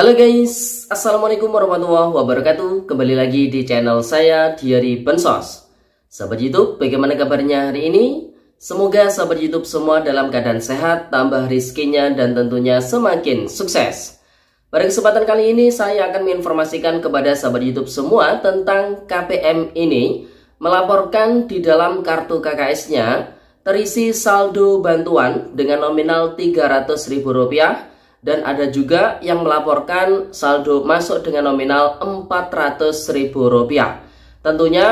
Halo guys, Assalamualaikum warahmatullahi wabarakatuh. Kembali lagi di channel saya, Diary Bansos. Sahabat YouTube, bagaimana kabarnya hari ini? Semoga sahabat YouTube semua dalam keadaan sehat, tambah rizkinya, dan tentunya semakin sukses. Pada kesempatan kali ini, saya akan menginformasikan kepada sahabat YouTube semua tentang KPM ini melaporkan di dalam kartu KKS-nya terisi saldo bantuan dengan nominal Rp300.000, dan ada juga yang melaporkan saldo masuk dengan nominal Rp400.000. Tentunya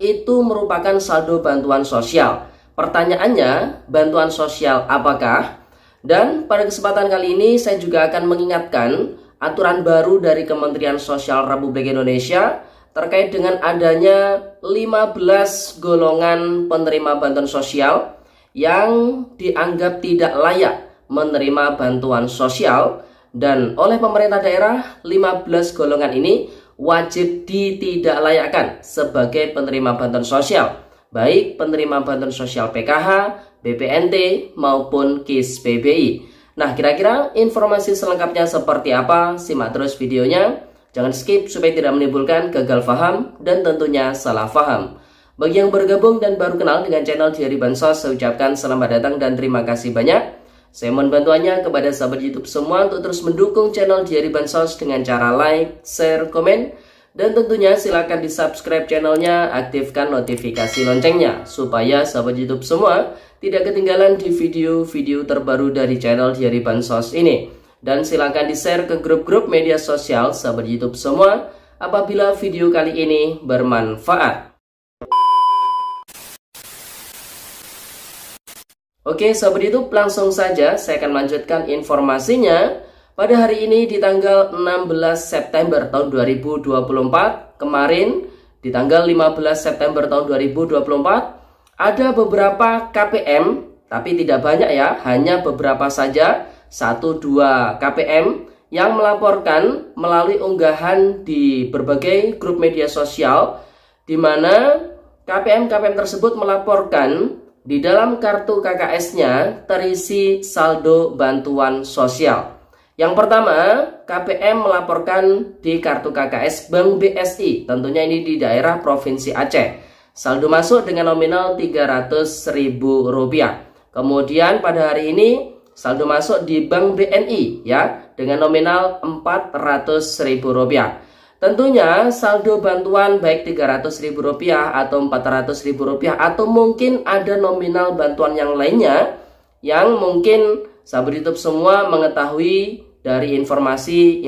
itu merupakan saldo bantuan sosial. Pertanyaannya, bantuan sosial apakah? Dan pada kesempatan kali ini saya juga akan mengingatkan aturan baru dari Kementerian Sosial Republik Indonesia terkait dengan adanya 15 golongan penerima bantuan sosial yang dianggap tidak layak menerima bantuan sosial, dan oleh pemerintah daerah 15 golongan ini wajib ditidaklayakkan sebagai penerima bantuan sosial, baik penerima bantuan sosial PKH, BPNT maupun KIS PBI. Nah, kira-kira informasi selengkapnya seperti apa? Simak terus videonya, jangan skip supaya tidak menimbulkan gagal paham dan tentunya salah paham. Bagi yang bergabung dan baru kenal dengan channel Diary Bansos, saya ucapkan selamat datang dan terima kasih banyak. Saya mohon bantuannya kepada sahabat YouTube semua untuk terus mendukung channel Diary Bansos dengan cara like, share, komen, dan tentunya silakan di subscribe channelnya, aktifkan notifikasi loncengnya supaya sahabat YouTube semua tidak ketinggalan di video-video terbaru dari channel Diary Bansos ini. Dan silakan di share ke grup-grup media sosial sahabat YouTube semua apabila video kali ini bermanfaat. Oke sahabat YouTube, langsung saja saya akan lanjutkan informasinya. Pada hari ini di tanggal 16 September tahun 2024, kemarin di tanggal 15 September tahun 2024, ada beberapa KPM, tapi tidak banyak ya, hanya beberapa saja, 1-2 KPM yang melaporkan melalui unggahan di berbagai grup media sosial, di mana KPM-KPM tersebut melaporkan di dalam kartu KKS-nya terisi saldo bantuan sosial. Yang pertama, KPM melaporkan di kartu KKS Bank BSI, tentunya ini di daerah Provinsi Aceh. Saldo masuk dengan nominal Rp300.000. Kemudian pada hari ini saldo masuk di Bank BNI ya dengan nominal Rp400.000. Tentunya saldo bantuan baik Rp300.000 atau Rp400.000 atau mungkin ada nominal bantuan yang lainnya yang mungkin sahabat YouTube semua mengetahui dari informasi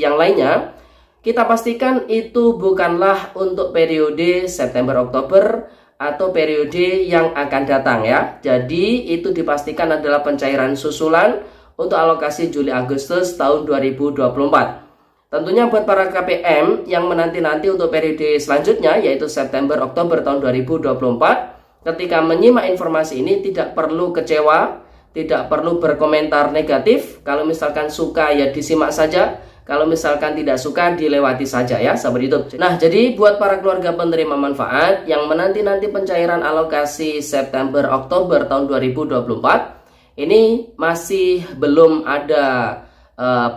yang lainnya. Kita pastikan itu bukanlah untuk periode September-Oktober atau periode yang akan datang ya. Jadi itu dipastikan adalah pencairan susulan untuk alokasi Juli-Agustus tahun 2024. Tentunya buat para KPM yang menanti-nanti untuk periode selanjutnya yaitu September-Oktober tahun 2024, ketika menyimak informasi ini tidak perlu kecewa, tidak perlu berkomentar negatif. Kalau misalkan suka ya disimak saja, kalau misalkan tidak suka dilewati saja ya sahabat YouTube. Nah, jadi buat para keluarga penerima manfaat yang menanti-nanti pencairan alokasi September-Oktober tahun 2024, ini masih belum ada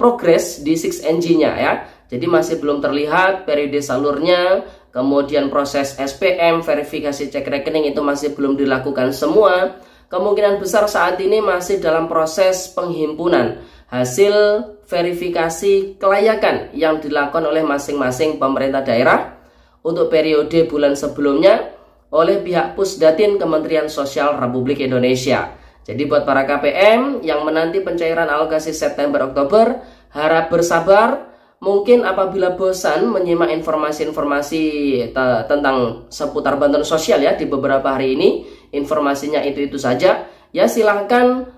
progres di 6NG-nya ya. Jadi masih belum terlihat periode salurnya, kemudian proses SPM, verifikasi cek rekening itu masih belum dilakukan semua. Kemungkinan besar saat ini masih dalam proses penghimpunan hasil verifikasi kelayakan yang dilakukan oleh masing-masing pemerintah daerah untuk periode bulan sebelumnya oleh pihak Pusdatin Kementerian Sosial Republik Indonesia. Jadi buat para KPM yang menanti pencairan alokasi September-Oktober, harap bersabar. Mungkin apabila bosan menyimak informasi-informasi tentang seputar bantuan sosial ya di beberapa hari ini, informasinya itu saja, ya silahkan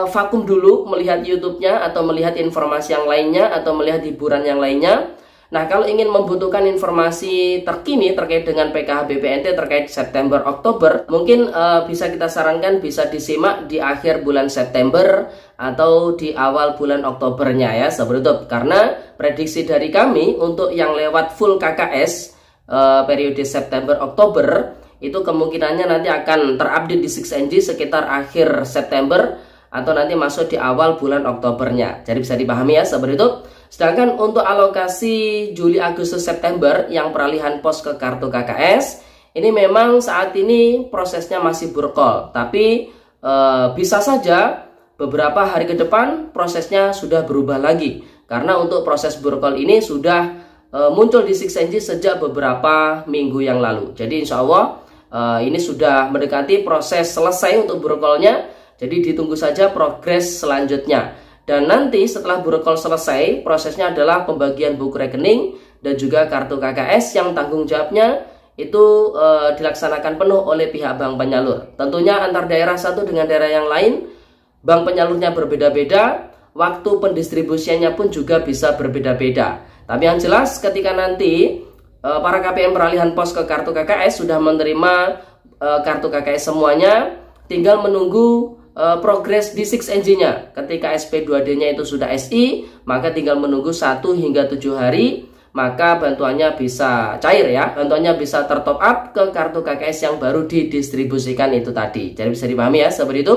vakum dulu melihat YouTube-nya atau melihat informasi yang lainnya atau melihat hiburan yang lainnya. Nah, kalau ingin membutuhkan informasi terkini terkait dengan PKH BPNT terkait September-Oktober, mungkin bisa kita sarankan bisa disimak di akhir bulan September atau di awal bulan Oktobernya ya sahabat YouTube. Karena prediksi dari kami untuk yang lewat full KKS periode September-Oktober itu kemungkinannya nanti akan terupdate di 6NG sekitar akhir September atau nanti masuk di awal bulan Oktobernya. Jadi bisa dipahami ya sahabat YouTube. Sedangkan untuk alokasi Juli, Agustus, September yang peralihan pos ke kartu KKS, ini memang saat ini prosesnya masih burkol, tapi bisa saja beberapa hari ke depan prosesnya sudah berubah lagi. Karena untuk proses burkol ini sudah muncul di Six Engine sejak beberapa minggu yang lalu. Jadi insya Allah ini sudah mendekati proses selesai untuk burkolnya. Jadi ditunggu saja progres selanjutnya. Dan nanti setelah burkol selesai, prosesnya adalah pembagian buku rekening dan juga kartu KKS yang tanggung jawabnya itu dilaksanakan penuh oleh pihak bank penyalur. Tentunya antar daerah satu dengan daerah yang lain, bank penyalurnya berbeda-beda, waktu pendistribusiannya pun juga bisa berbeda-beda. Tapi yang jelas ketika nanti para KPM peralihan pos ke kartu KKS sudah menerima kartu KKS semuanya, tinggal menunggu progres di Six Engine-nya. Ketika SP2D-nya itu sudah SI, maka tinggal menunggu 1 hingga 7 hari, maka bantuannya bisa cair ya. Bantuannya bisa tertop up ke kartu KKS yang baru didistribusikan itu tadi. Jadi bisa dipahami ya seperti itu.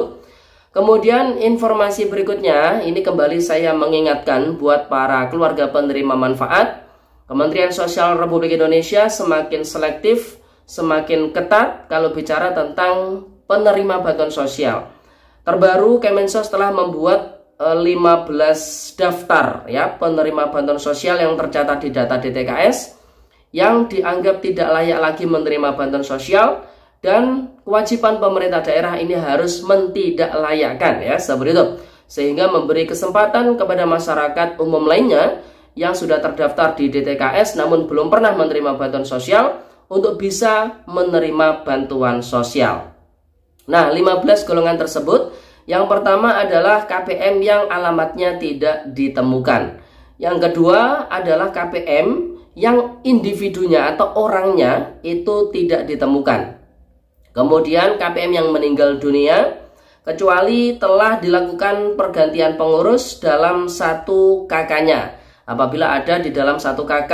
Kemudian informasi berikutnya, ini kembali saya mengingatkan buat para keluarga penerima manfaat, Kementerian Sosial Republik Indonesia semakin selektif, semakin ketat kalau bicara tentang penerima bantuan sosial. Terbaru Kemensos telah membuat 15 daftar ya penerima bantuan sosial yang tercatat di data DTKS yang dianggap tidak layak lagi menerima bantuan sosial. Dan kewajiban pemerintah daerah ini harus mentidaklayakkan ya seperti itu, sehingga memberi kesempatan kepada masyarakat umum lainnya yang sudah terdaftar di DTKS namun belum pernah menerima bantuan sosial untuk bisa menerima bantuan sosial. Nah, 15 golongan tersebut, yang pertama adalah KPM yang alamatnya tidak ditemukan. Yang kedua adalah KPM yang individunya atau orangnya itu tidak ditemukan. Kemudian KPM yang meninggal dunia kecuali telah dilakukan pergantian pengurus dalam satu KK-nya. Apabila ada di dalam satu KK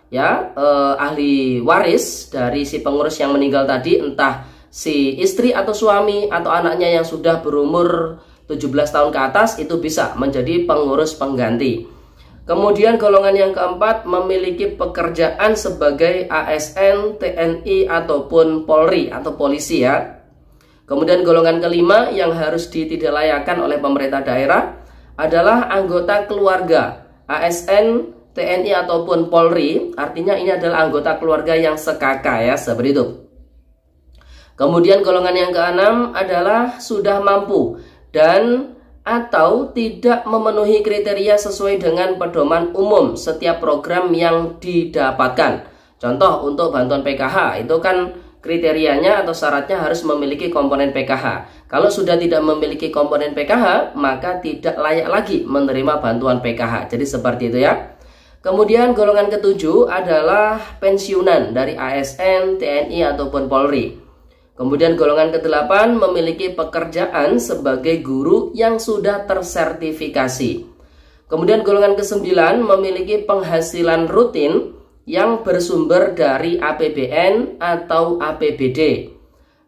ya ahli waris dari si pengurus yang meninggal tadi, entah si istri atau suami atau anaknya yang sudah berumur 17 tahun ke atas, itu bisa menjadi pengurus pengganti. Kemudian golongan yang keempat memiliki pekerjaan sebagai ASN, TNI ataupun Polri atau polisi ya. Kemudian golongan kelima yang harus ditidaklayakkan oleh pemerintah daerah adalah anggota keluarga ASN, TNI ataupun Polri. Artinya ini adalah anggota keluarga yang sekaka ya, seperti itu. Kemudian golongan yang keenam adalah sudah mampu dan atau tidak memenuhi kriteria sesuai dengan pedoman umum setiap program yang didapatkan. Contoh untuk bantuan PKH itu kan kriterianya atau syaratnya harus memiliki komponen PKH. Kalau sudah tidak memiliki komponen PKH, maka tidak layak lagi menerima bantuan PKH. Jadi seperti itu ya. Kemudian golongan ketujuh adalah pensiunan dari ASN, TNI ataupun Polri. Kemudian golongan ke-8 memiliki pekerjaan sebagai guru yang sudah tersertifikasi. Kemudian golongan ke-9 memiliki penghasilan rutin yang bersumber dari APBN atau APBD.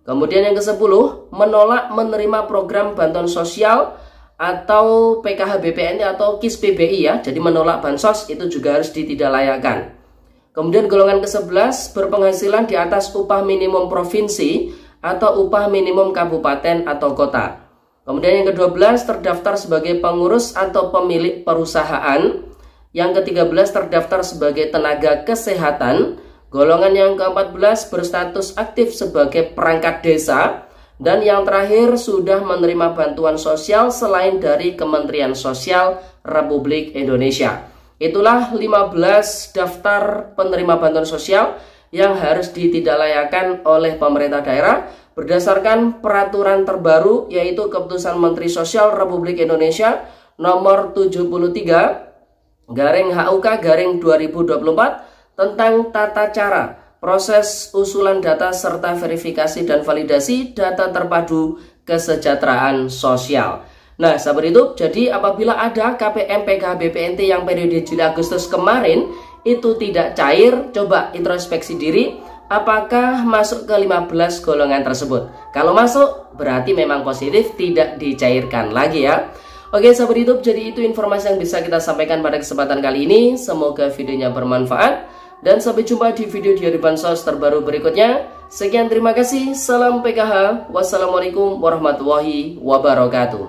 Kemudian yang ke-10 menolak menerima program bantuan sosial atau PKH BPNT atau KIS PBI ya. Jadi menolak bansos itu juga harus ditidaklayakkan. Kemudian golongan ke-11 berpenghasilan di atas upah minimum provinsi atau upah minimum kabupaten atau kota. Kemudian yang ke-12 terdaftar sebagai pengurus atau pemilik perusahaan. Yang ke-13 terdaftar sebagai tenaga kesehatan. Golongan yang ke-14 berstatus aktif sebagai perangkat desa. Dan yang terakhir sudah menerima bantuan sosial selain dari Kementerian Sosial Republik Indonesia. Itulah 15 daftar penerima bantuan sosial yang harus ditidaklayakkan oleh pemerintah daerah berdasarkan peraturan terbaru, yaitu Keputusan Menteri Sosial Republik Indonesia nomor 73/HUK/2024 tentang tata cara proses usulan data serta verifikasi dan validasi data terpadu kesejahteraan sosial. Nah, seperti itu. Jadi apabila ada KPM PKH BPNT yang periode Juli Agustus kemarin itu tidak cair, coba introspeksi diri, apakah masuk ke 15 golongan tersebut. Kalau masuk, berarti memang positif, tidak dicairkan lagi ya. Oke sahabat YouTube, jadi itu informasi yang bisa kita sampaikan pada kesempatan kali ini. Semoga videonya bermanfaat. Dan sampai jumpa di video di Bansos terbaru berikutnya. Sekian, terima kasih. Salam PKH. Wassalamualaikum warahmatullahi wabarakatuh.